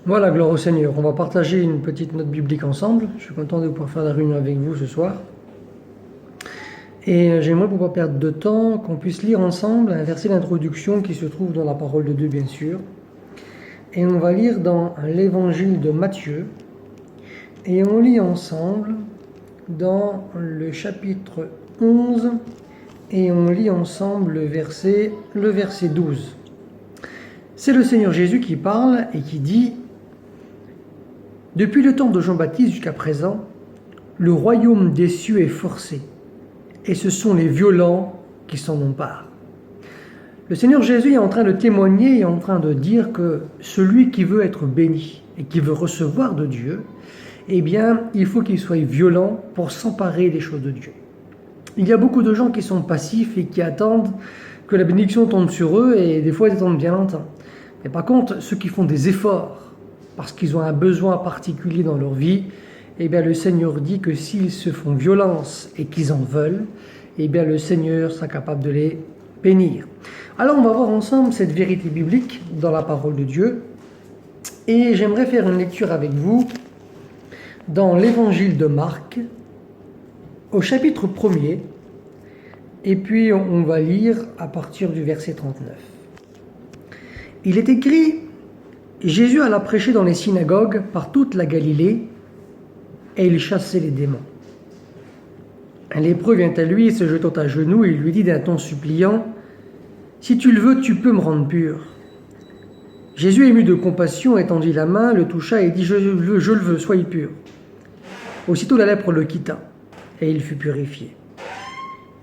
Voilà, gloire au Seigneur. On va partager une petite note biblique ensemble. Je suis content de pouvoir faire la réunion avec vous ce soir. Et j'aimerais, pour ne pas perdre de temps, qu'on puisse lire ensemble un verset d'introduction qui se trouve dans la parole de Dieu, bien sûr. Et on va lire dans l'évangile de Matthieu. Et on lit ensemble dans le chapitre 11. Et on lit ensemble le verset 12. C'est le Seigneur Jésus qui parle et qui dit: Depuis le temps de Jean-Baptiste jusqu'à présent, le royaume des cieux est forcé, et ce sont les violents qui s'en emparent. Le Seigneur Jésus est en train de témoigner et en train de dire que celui qui veut être béni et qui veut recevoir de Dieu, eh bien, il faut qu'il soit violent pour s'emparer des choses de Dieu. Il y a beaucoup de gens qui sont passifs et qui attendent que la bénédiction tombe sur eux, et des fois ils attendent bien longtemps. Mais par contre, ceux qui font des efforts parce qu'ils ont un besoin particulier dans leur vie, eh bien le Seigneur dit que s'ils se font violence et qu'ils en veulent, eh bien le Seigneur sera capable de les bénir. Alors on va voir ensemble cette vérité biblique dans la parole de Dieu, et j'aimerais faire une lecture avec vous dans l'évangile de Marc, au chapitre 1er, et puis on va lire à partir du verset 39. Il est écrit: Jésus alla prêcher dans les synagogues par toute la Galilée, et il chassait les démons. Un lépreux vient à lui, se jetant à genoux, et il lui dit d'un ton suppliant: Si tu le veux, tu peux me rendre pur. Jésus, ému de compassion, étendit la main, le toucha et dit: Je le veux, sois pur. Aussitôt la lèpre le quitta, et il fut purifié.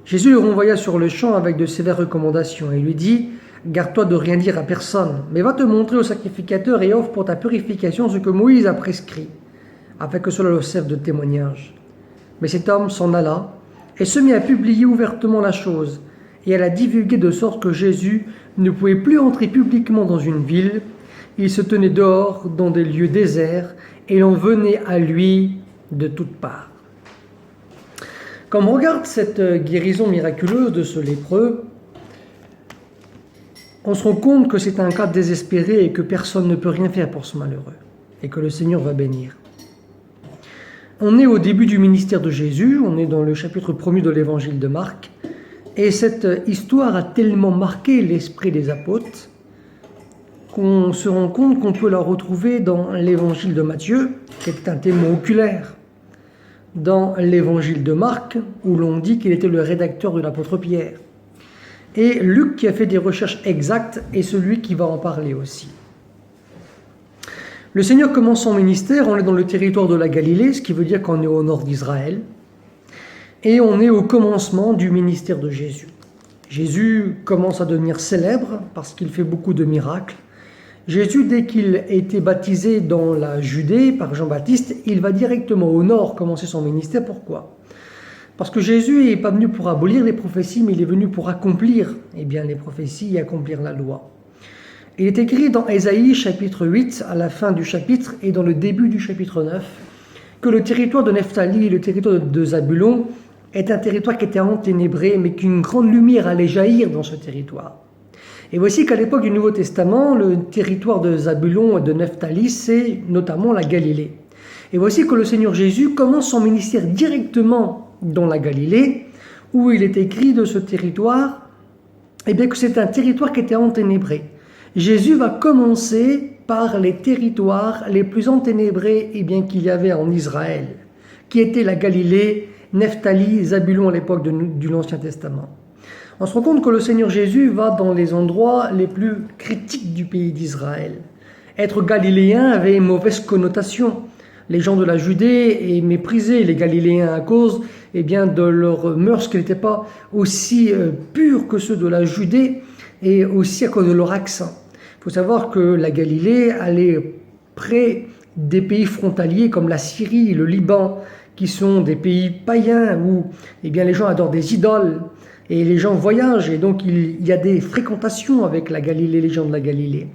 Jésus le renvoya sur le champ avec de sévères recommandations, et lui dit: Garde-toi de rien dire à personne, mais va te montrer au sacrificateur et offre pour ta purification ce que Moïse a prescrit, afin que cela le serve de témoignage. Mais cet homme s'en alla et se mit à publier ouvertement la chose, et à la divulguer de sorte que Jésus ne pouvait plus entrer publiquement dans une ville. Il se tenait dehors dans des lieux déserts, et l'on venait à lui de toutes parts. Quand on regarde cette guérison miraculeuse de ce lépreux, on se rend compte que c'est un cas désespéré et que personne ne peut rien faire pour ce malheureux, et que le Seigneur va bénir. On est au début du ministère de Jésus, on est dans le chapitre 1er de l'évangile de Marc, et cette histoire a tellement marqué l'esprit des apôtres qu'on se rend compte qu'on peut la retrouver dans l'évangile de Matthieu, qui est un témoin oculaire, dans l'évangile de Marc, où l'on dit qu'il était le rédacteur de l'apôtre Pierre. Et Luc, qui a fait des recherches exactes, est celui qui va en parler aussi. Le Seigneur commence son ministère, on est dans le territoire de la Galilée, ce qui veut dire qu'on est au nord d'Israël, et on est au commencement du ministère de Jésus. Jésus commence à devenir célèbre parce qu'il fait beaucoup de miracles. Jésus, dès qu'il a été baptisé dans la Judée par Jean-Baptiste, il va directement au nord commencer son ministère. Pourquoi ? Parce que Jésus n'est pas venu pour abolir les prophéties, mais il est venu pour accomplir les prophéties et accomplir la loi. Il est écrit dans Ésaïe chapitre 8, à la fin du chapitre et dans le début du chapitre 9, que le territoire de Nephtali et le territoire de Zabulon est un territoire qui était enténébré, mais qu'une grande lumière allait jaillir dans ce territoire. Et voici qu'à l'époque du Nouveau Testament, le territoire de Zabulon et de Nephtali, c'est notamment la Galilée. Et voici que le Seigneur Jésus commence son ministère directement dans la Galilée, où il est écrit de ce territoire, que c'est un territoire qui était enténébré. Jésus va commencer par les territoires les plus enténébrés qu'il y avait en Israël, qui étaient la Galilée, Nephtali, Zabulon à l'époque de l'Ancien Testament. On se rend compte que le Seigneur Jésus va dans les endroits les plus critiques du pays d'Israël. Être galiléen avait une mauvaise connotation. Les gens de la Judée méprisaient les Galiléens à cause de leurs mœurs qui n'étaient pas aussi purs que ceux de la Judée, et aussi à cause de leur accent. Il faut savoir que la Galilée allait près des pays frontaliers comme la Syrie et le Liban, qui sont des pays païens où les gens adorent des idoles et les gens voyagent, et donc il y a des fréquentations avec la Galilée, les gens de la Galilée.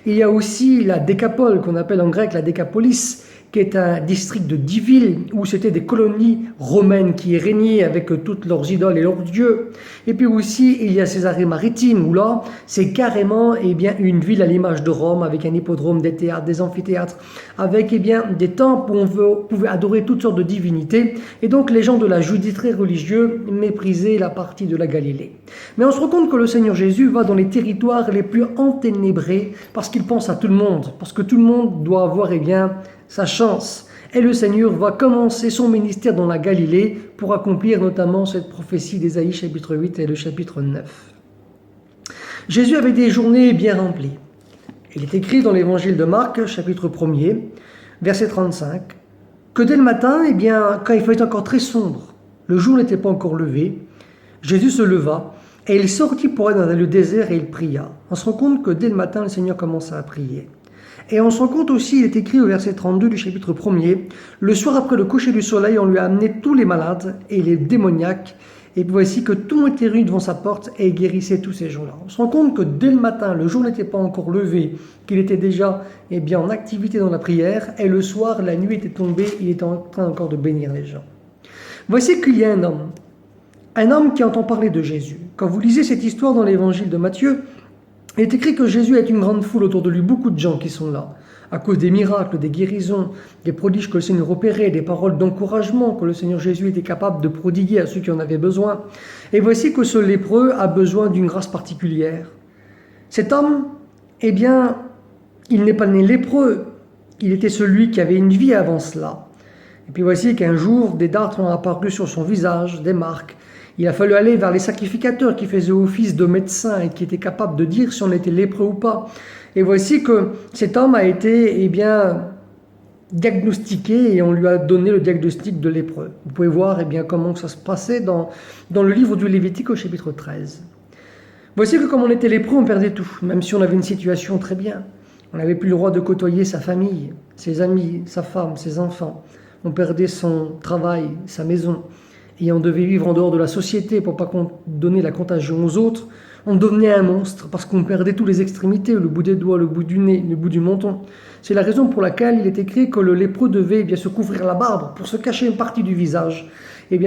Et il y a aussi la Décapole, qu'on appelle en grec la Décapolis, qui est un district de 10 villes, où c'était des colonies romaines qui régnaient avec toutes leurs idoles et leurs dieux. Et puis aussi, il y a Césarée maritime, où là, c'est carrément une ville à l'image de Rome, avec un hippodrome, des théâtres, des amphithéâtres, avec des temples où on pouvait adorer toutes sortes de divinités. Et donc, les gens de la Judée très religieux méprisaient la partie de la Galilée. Mais on se rend compte que le Seigneur Jésus va dans les territoires les plus enténébrés, parce qu'il pense à tout le monde, parce que tout le monde doit avoir sa chance. Et le Seigneur va commencer son ministère dans la Galilée pour accomplir notamment cette prophétie d'Ésaïe chapitre 8 et le chapitre 9. Jésus avait des journées bien remplies. Il est écrit dans l'évangile de Marc, chapitre 1er, verset 35, que dès le matin, quand il faisait encore très sombre, le jour n'était pas encore levé, Jésus se leva et il sortit pour aller dans le désert et il pria. On se rend compte que dès le matin, le Seigneur commença à prier. Et on se rend compte aussi, il est écrit au verset 32 du chapitre 1er, le soir après le coucher du soleil, on lui a amené tous les malades et les démoniaques, et voici que tout était réuni devant sa porte et il guérissait tous ces gens-là. On se rend compte que dès le matin, le jour n'était pas encore levé, qu'il était déjà en activité dans la prière, et le soir, la nuit était tombée, il était en train encore de bénir les gens. Voici qu'il y a un homme qui entend parler de Jésus. Quand vous lisez cette histoire dans l'évangile de Matthieu, il est écrit que Jésus a une grande foule autour de lui, beaucoup de gens qui sont là, à cause des miracles, des guérisons, des prodiges que le Seigneur opérait, des paroles d'encouragement que le Seigneur Jésus était capable de prodiguer à ceux qui en avaient besoin. Et voici que ce lépreux a besoin d'une grâce particulière. Cet homme, il n'est pas né lépreux, il était celui qui avait une vie avant cela. Et puis voici qu'un jour, des dartres ont apparu sur son visage, des marques. Il a fallu aller vers les sacrificateurs qui faisaient office de médecins et qui étaient capables de dire si on était lépreux ou pas. Et voici que cet homme a été diagnostiqué et on lui a donné le diagnostic de lépreux. Vous pouvez voir comment ça se passait dans le livre du Lévitique au chapitre 13. Voici que comme on était lépreux, on perdait tout, même si on avait une situation très bien. On n'avait plus le droit de côtoyer sa famille, ses amis, sa femme, ses enfants. On perdait son travail, sa maison. Et on devait vivre en dehors de la société pour ne pas donner la contagion aux autres. On devenait un monstre parce qu'on perdait toutes les extrémités, le bout des doigts, le bout du nez, le bout du menton. C'est la raison pour laquelle il est écrit que le lépreux devait se couvrir la barbe pour se cacher une partie du visage,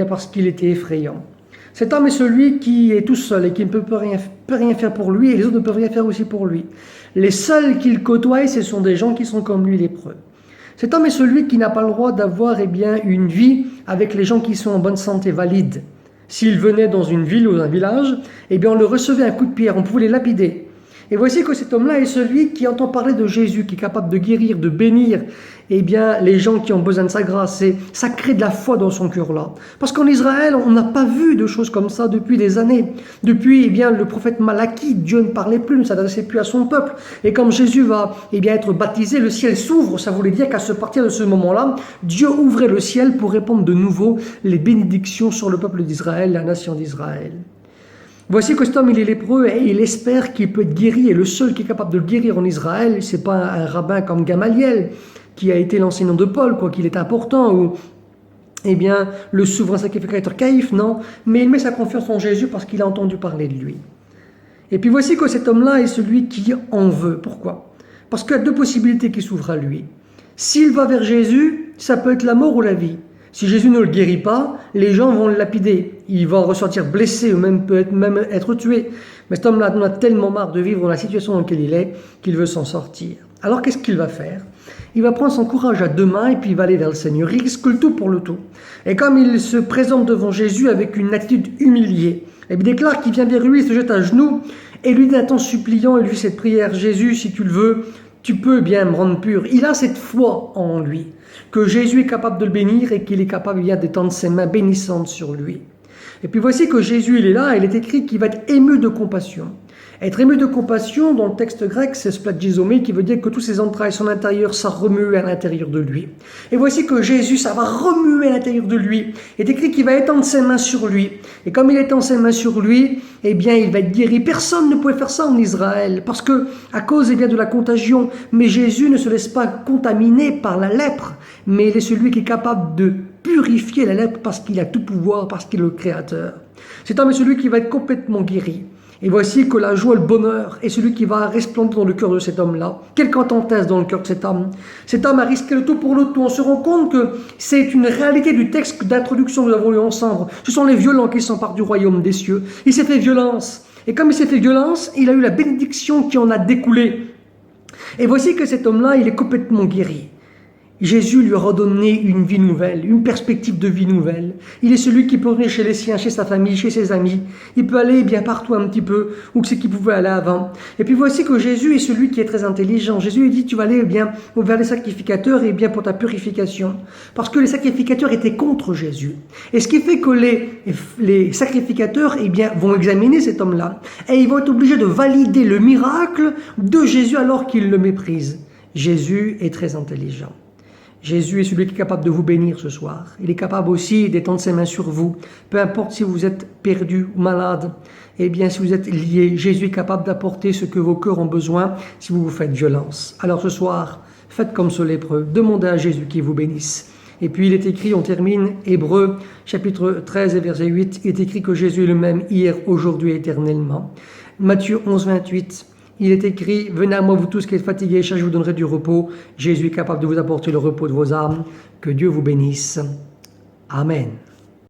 parce qu'il était effrayant. Cet homme est celui qui est tout seul et qui ne peut rien faire pour lui, et les autres ne peuvent rien faire aussi pour lui. Les seuls qu'il côtoie, ce sont des gens qui sont comme lui lépreux. Cet homme est celui qui n'a pas le droit d'avoir une vie avec les gens qui sont en bonne santé, valides. S'il venait dans une ville ou un village, on le recevait un coup de pierre, on pouvait les lapider. Et voici que cet homme-là est celui qui entend parler de Jésus, qui est capable de guérir, de bénir les gens qui ont besoin de sa grâce. Et ça crée de la foi dans son cœur-là. Parce qu'en Israël, on n'a pas vu de choses comme ça depuis des années. Depuis le prophète Malachie, Dieu ne parlait plus, ne s'adressait plus à son peuple. Et comme Jésus va être baptisé, le ciel s'ouvre. Ça voulait dire qu'à partir de ce moment-là, Dieu ouvrait le ciel pour répandre de nouveau les bénédictions sur le peuple d'Israël, la nation d'Israël. Voici que cet homme, il est lépreux et il espère qu'il peut être guéri. Et le seul qui est capable de le guérir en Israël, c'est pas un rabbin comme Gamaliel, qui a été l'enseignant de Paul, quoi qu'il est important, ou le souverain sacrificateur Caïphe, non. Mais il met sa confiance en Jésus parce qu'il a entendu parler de lui. Et puis voici que cet homme-là est celui qui en veut. Pourquoi ? Parce qu'il y a deux possibilités qui s'ouvrent à lui. S'il va vers Jésus, ça peut être la mort ou la vie. Si Jésus ne le guérit pas, les gens vont le lapider. Il va en ressortir blessé ou peut-être être tué. Mais cet homme-là en a tellement marre de vivre dans la situation dans laquelle il est qu'il veut s'en sortir. Alors qu'est-ce qu'il va faire ? Il va prendre son courage à deux mains et puis il va aller vers le Seigneur. Il risque le tout pour le tout. Et comme il se présente devant Jésus avec une attitude humiliée, il déclare qu'il vient vers lui, il se jette à genoux et lui dit d'un ton suppliant, et lui cette prière, Jésus, si tu le veux, tu peux bien me rendre pur. Il a cette foi en lui, que Jésus est capable de le bénir et qu'il est capable d'étendre ses mains bénissantes sur lui. Et puis voici que Jésus, il est là, et il est écrit qu'il va être ému de compassion. Être ému de compassion, dans le texte grec, c'est splagiomé, qui veut dire que tous ses entrailles, son intérieur, ça remue à l'intérieur de lui. Et voici que Jésus, ça va remuer à l'intérieur de lui. Il est écrit qu'il va étendre ses mains sur lui. Et comme il étend ses mains sur lui, il va être guéri. Personne ne pouvait faire ça en Israël, parce que, à cause de la contagion, mais Jésus ne se laisse pas contaminer par la lèpre, mais il est celui qui est capable de purifier la lèpre parce qu'il a tout pouvoir, parce qu'il est le Créateur. Cet homme est celui qui va être complètement guéri. Et voici que la joie, le bonheur est celui qui va resplendir dans le cœur de cet homme-là. Quelle contentesse dans le cœur de cet homme. Cet homme a risqué le tout pour le tout. On se rend compte que c'est une réalité du texte d'introduction que nous avons lu ensemble. Ce sont les violents qui s'emparent du royaume des cieux. Il s'est fait violence. Et comme il s'est fait violence, il a eu la bénédiction qui en a découlé. Et voici que cet homme-là, il est complètement guéri. Jésus lui a redonné une vie nouvelle, une perspective de vie nouvelle. Il est celui qui peut venir chez les siens, chez sa famille, chez ses amis. Il peut aller bien partout un petit peu, où c'est qu'il pouvait aller avant. Et puis voici que Jésus est celui qui est très intelligent. Jésus lui dit, tu vas aller bien vers les sacrificateurs et bien pour ta purification. Parce que les sacrificateurs étaient contre Jésus. Et ce qui fait que les sacrificateurs bien, vont examiner cet homme-là. Et ils vont être obligés de valider le miracle de Jésus alors qu'ils le méprisent. Jésus est très intelligent. Jésus est celui qui est capable de vous bénir ce soir. Il est capable aussi d'étendre ses mains sur vous. Peu importe si vous êtes perdu ou malade, eh bien si vous êtes lié, Jésus est capable d'apporter ce que vos cœurs ont besoin si vous vous faites violence. Alors ce soir, faites comme ce lépreux. Demandez à Jésus qu'il vous bénisse. Et puis il est écrit, on termine, Hébreux chapitre 13 et verset 8, il est écrit que Jésus est le même hier, aujourd'hui et éternellement. Matthieu 11, 28, il est écrit, venez à moi vous tous qui êtes fatigués, je vous donnerai du repos. Jésus est capable de vous apporter le repos de vos âmes. Que Dieu vous bénisse. Amen.